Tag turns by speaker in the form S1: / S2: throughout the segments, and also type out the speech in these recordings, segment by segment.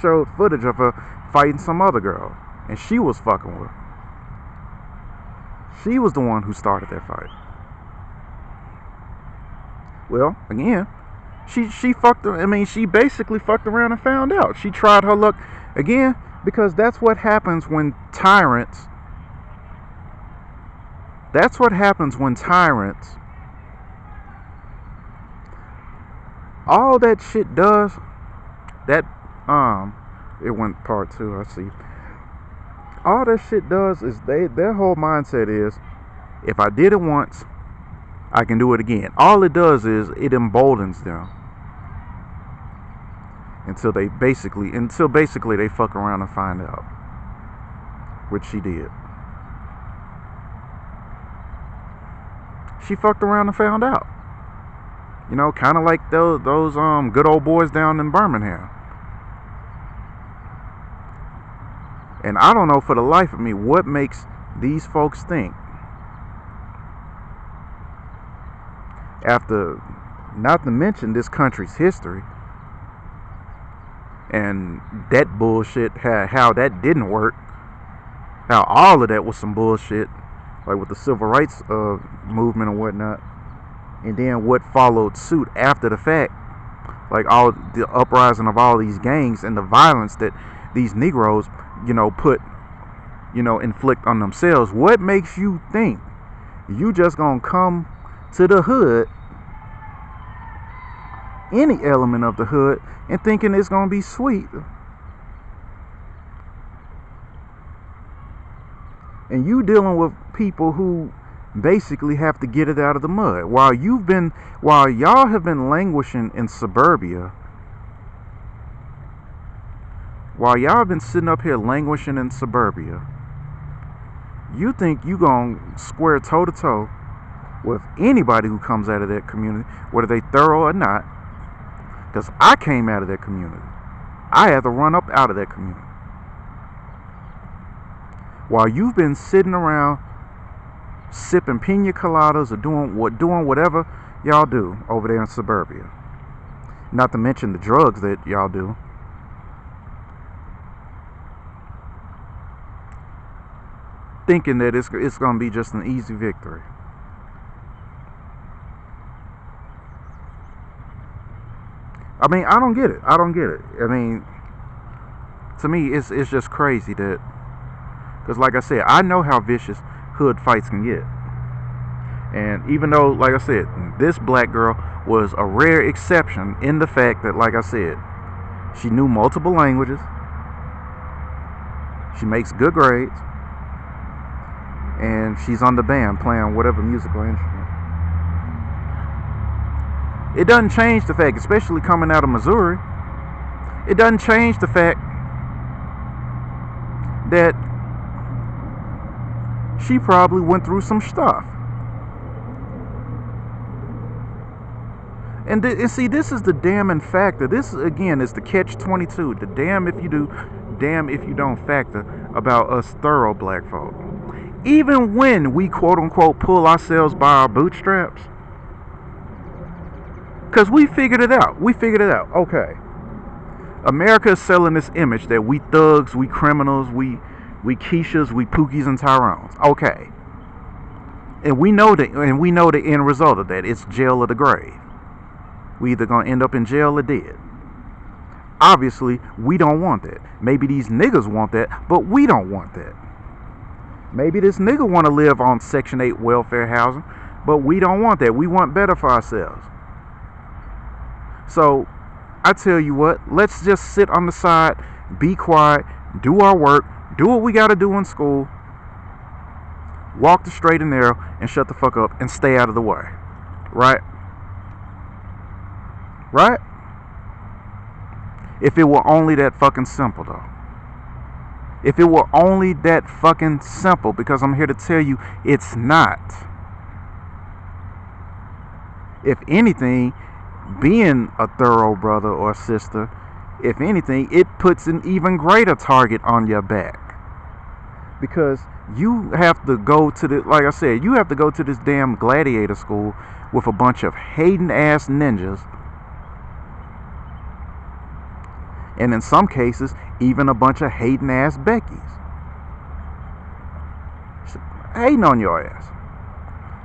S1: showed footage of her fighting some other girl, and she was fucking with her. She was the one who started that fight. Well, again, she fucked. I mean, she basically fucked around and found out. She tried her luck again because that's what happens when tyrants. That's what happens when tyrants. All that shit does. That it went part two. I see. All that shit does is their whole mindset is, if I did it once, I can do it again. All it does is it emboldens them until basically they fuck around and find out, which she did. She fucked around and found out. You know, kind of like those good old boys down in Birmingham. And I don't know for the life of me what makes these folks think, after, not to mention this country's history and that bullshit, how that didn't work, how all of that was some bullshit, like with the civil rights movement and whatnot, and then what followed suit after the fact, like all the uprising of all these gangs and the violence that these Negroes, inflict on themselves. What makes you think you just gonna come to the hood, any element of the hood, and thinking it's gonna be sweet? And you dealing with people who basically have to get it out of the mud. While y'all have been languishing in suburbia, while y'all have been sitting up here languishing in suburbia, you think you gonna square toe to toe with anybody who comes out of that community, whether they thorough or not. Because I came out of that community. I had to run up out of that community. While you've been sitting around sipping pina coladas or doing whatever y'all do over there in suburbia. Not to mention the drugs that y'all do. Thinking that it's going to be just an easy victory. I mean, I don't get it. I mean, to me, it's just crazy that, because like I said, I know how vicious hood fights can get. And even though, like I said, this black girl was a rare exception in the fact that, like I said, she knew multiple languages, she makes good grades, and she's on the band playing whatever musical instrument. It doesn't change the fact, especially coming out of Missouri, it doesn't change the fact that she probably went through some stuff. And see, this is the damning factor. This, again, is the catch-22. The damn if you do, damn if you don't factor about us thorough black folk. Even when we, quote-unquote, pull ourselves by our bootstraps. Because we figured it out. Okay. America is selling this image that we thugs, we criminals, we Keishas, we Pookies and Tyrones. Okay. And we know the end result of that. It's jail or the grave. We either gonna end up in jail or dead. Obviously, we don't want that. Maybe these niggas want that, but we don't want that. Maybe this nigga want to live on Section 8 welfare housing, but we don't want that. We want better for ourselves. So, I tell you what, let's just sit on the side, be quiet, do our work, do what we gotta do in school, walk the straight and narrow, and shut the fuck up and stay out of the way. Right? Right? If it were only that fucking simple, though. If it were only that fucking simple, because I'm here to tell you it's not. If anything, being a thorough brother or sister, if anything, it puts an even greater target on your back. Because you have to go to like I said, you have to go to this damn gladiator school with a bunch of hating ass ninjas. And in some cases, even a bunch of hating ass Beckys. Hating on your ass.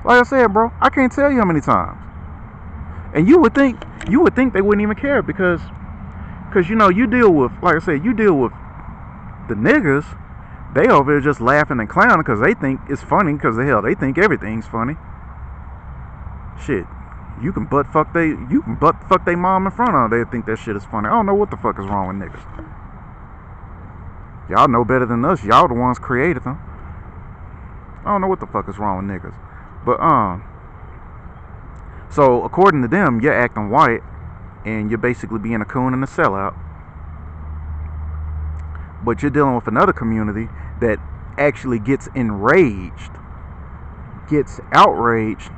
S1: Like I said, bro, I can't tell you how many times. And you would think they wouldn't even care because you know, you deal with, like I said, you deal with the niggas. They over there just laughing and clowning because they think it's funny, because they think everything's funny. Shit, you can butt fuck they mom in front of them. They think that shit is funny. I don't know what the fuck is wrong with niggas. Y'all know better than us. Y'all the ones created them. I don't know what the fuck is wrong with niggas. But so according to them, you're acting white and you're basically being a coon and a sellout. But you're dealing with another community that actually gets enraged, gets outraged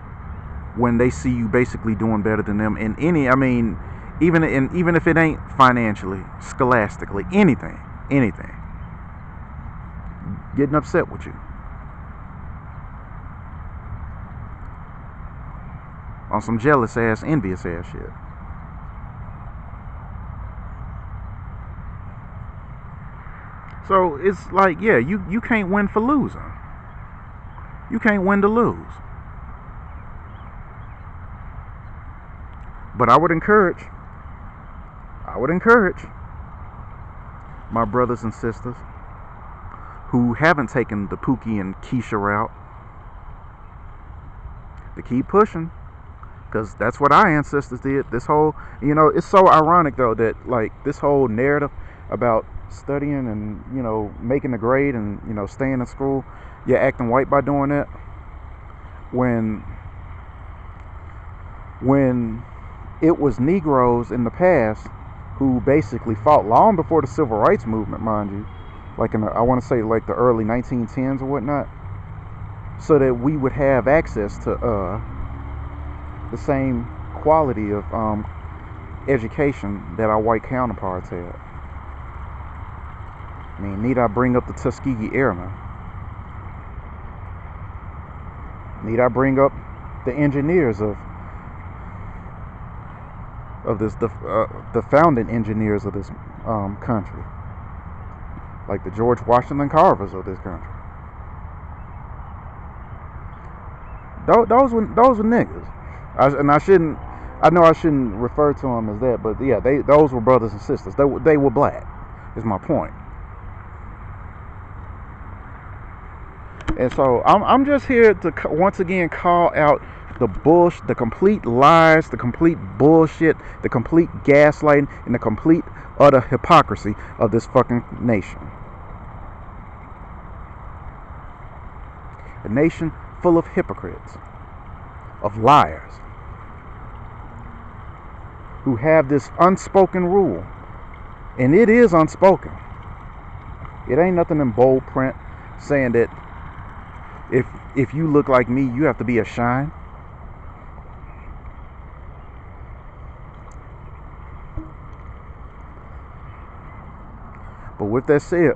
S1: when they see you basically doing better than them in any, I mean, even if it ain't financially, scholastically, anything, getting upset with you. On some jealous ass, envious ass shit. So it's like, yeah, you can't win for losing. You can't win to lose. But I would encourage my brothers and sisters who haven't taken the Pookie and Keisha route to keep pushing, because that's what our ancestors did. This whole, you know, it's so ironic though that like this whole narrative about studying and, you know, making a grade and, you know, staying in school, you're acting white by doing that, when it was Negroes in the past who basically fought long before the Civil Rights Movement, mind you, like in the, I want to say like the early 1910s or whatnot, so that we would have access to the same quality of education that our white counterparts had. I mean, need I bring up the Tuskegee Airmen? Need I bring up the engineers of this, the founding engineers of this country, like the George Washington Carvers of this country? Those were niggas. I know I shouldn't refer to them as that, but yeah, those were brothers and sisters. They were black, is my point. And so I'm just here to once again call out the complete lies, the complete bullshit, the complete gaslighting, and the complete utter hypocrisy of this fucking nation. A nation full of hypocrites, of liars, who have this unspoken rule. And it is unspoken. It ain't nothing in bold print saying that if you look like me, you have to be a shine. But with that said,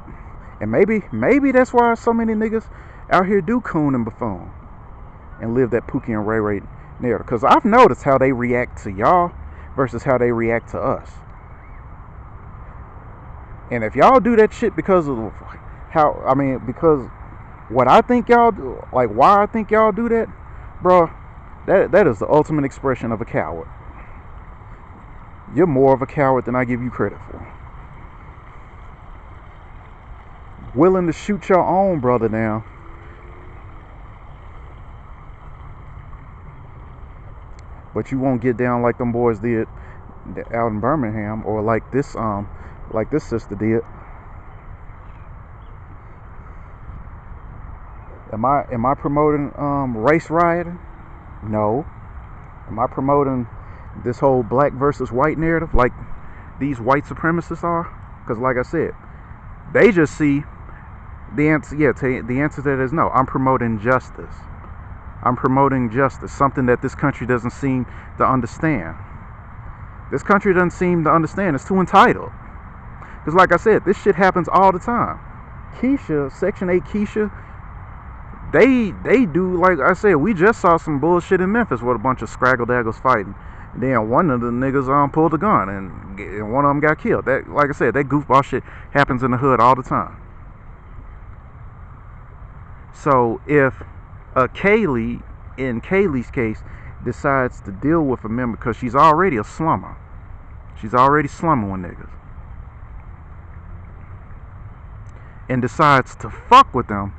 S1: and maybe that's why so many niggas out here do coon and buffoon and live that Pookie and Ray Ray narrative. Because I've noticed how they react to y'all versus how they react to us. And if y'all do that shit because of because what I think y'all do, like why I think y'all do that, bro, that is the ultimate expression of a coward. You're more of a coward than I give you credit for. Willing to shoot your own brother down. But you won't get down like them boys did out in Birmingham, or like this sister did. Am I promoting race rioting? No. Am I promoting this whole black versus white narrative like these white supremacists are? Because like I said, they just see the answer. Yeah, the answer to that is no. I'm promoting justice. I'm promoting justice, something that this country doesn't seem to understand. This country doesn't seem to understand. It's too entitled. Because like I said, this shit happens all the time. Keisha, Section 8 Keisha, they do, like I said, we just saw some bullshit in Memphis with a bunch of scraggle daggles fighting. Then one of the niggas pulled a gun and one of them got killed. That, like I said, that goofball shit happens in the hood all the time. So if Kaylee, in Kaylee's case, decides to deal with a member because she's already a slummer, she's already slumming with niggas, and decides to fuck with them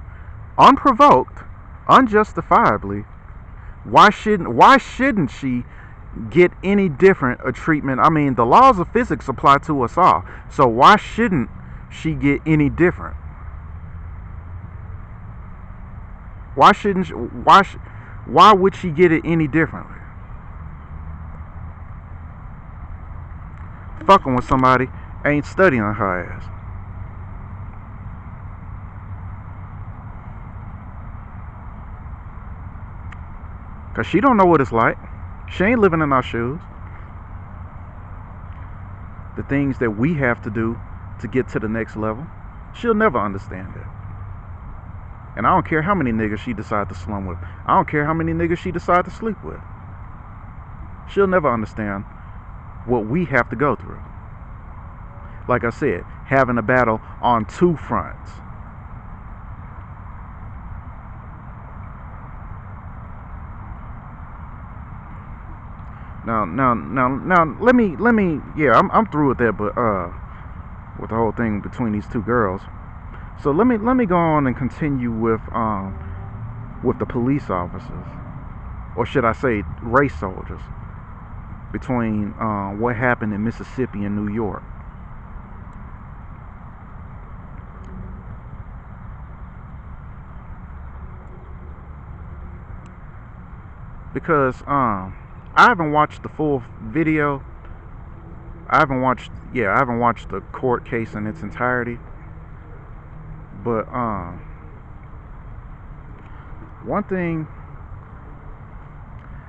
S1: unprovoked, unjustifiably, why shouldn't she get any different a treatment? I mean, the laws of physics apply to us all, so why shouldn't she get any different? Why shouldn't she, why would she get it any differently? Fucking with somebody ain't studying her ass. Cause she don't know what it's like. She ain't living in our shoes. The things that we have to do to get to the next level, she'll never understand that. And I don't care how many niggas she decide to slum with. I don't care how many niggas she decide to sleep with. She'll never understand what we have to go through. Like I said, having a battle on two fronts. Now, let me, yeah, I'm through with that, but, with the whole thing between these two girls. So let me go on and continue with the police officers, or should I say race soldiers, between what happened in Mississippi and New York. Because I haven't watched the full video. I haven't watched the court case in its entirety. But one thing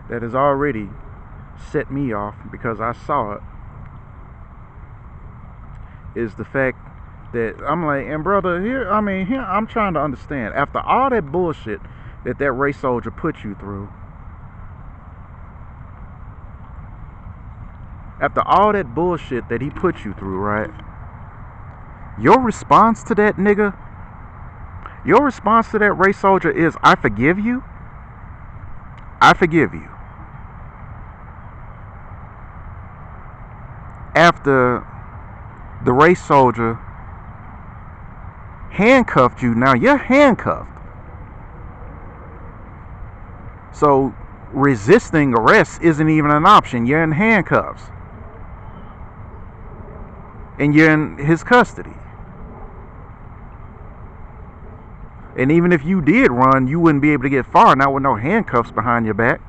S1: that has already set me off, because I saw it, is the fact that I'm like, and brother, here I'm trying to understand, after all that bullshit that race soldier put you through, after all that bullshit that he put you through, right? Your response to that nigga, your response to that race soldier is, I forgive you. I forgive you. After the race soldier handcuffed you, now you're handcuffed. So resisting arrest isn't even an option. You're in handcuffs. And you're in his custody. And even if you did run, you wouldn't be able to get far, not with no handcuffs behind your back.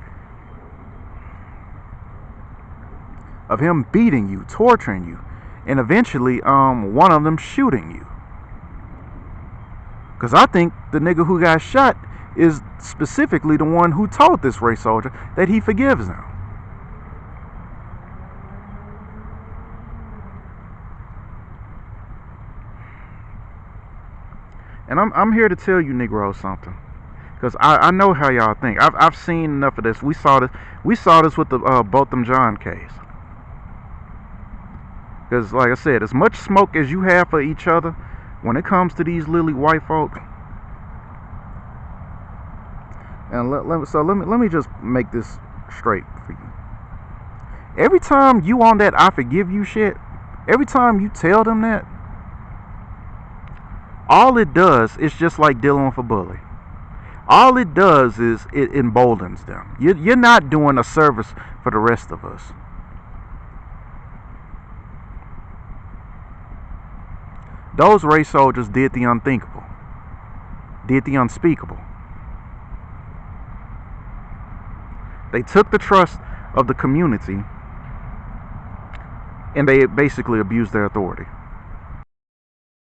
S1: Of him beating you, torturing you, and eventually one of them shooting you. Because I think the nigga who got shot is specifically the one who told this race soldier that he forgives him. And I'm here to tell you Negroes something, because I know how y'all think. I've seen enough of this. We saw this with the Botham Jean case. Because like I said, as much smoke as you have for each other, when it comes to these lily white folk, and let me just make this straight for you. Every time you on that I forgive you shit, every time you tell them that, all it does is just like dealing with a bully. All it does is it emboldens them. You're not doing a service for the rest of us. Those race soldiers did the unthinkable, did the unspeakable. They took the trust of the community and they basically abused their authority.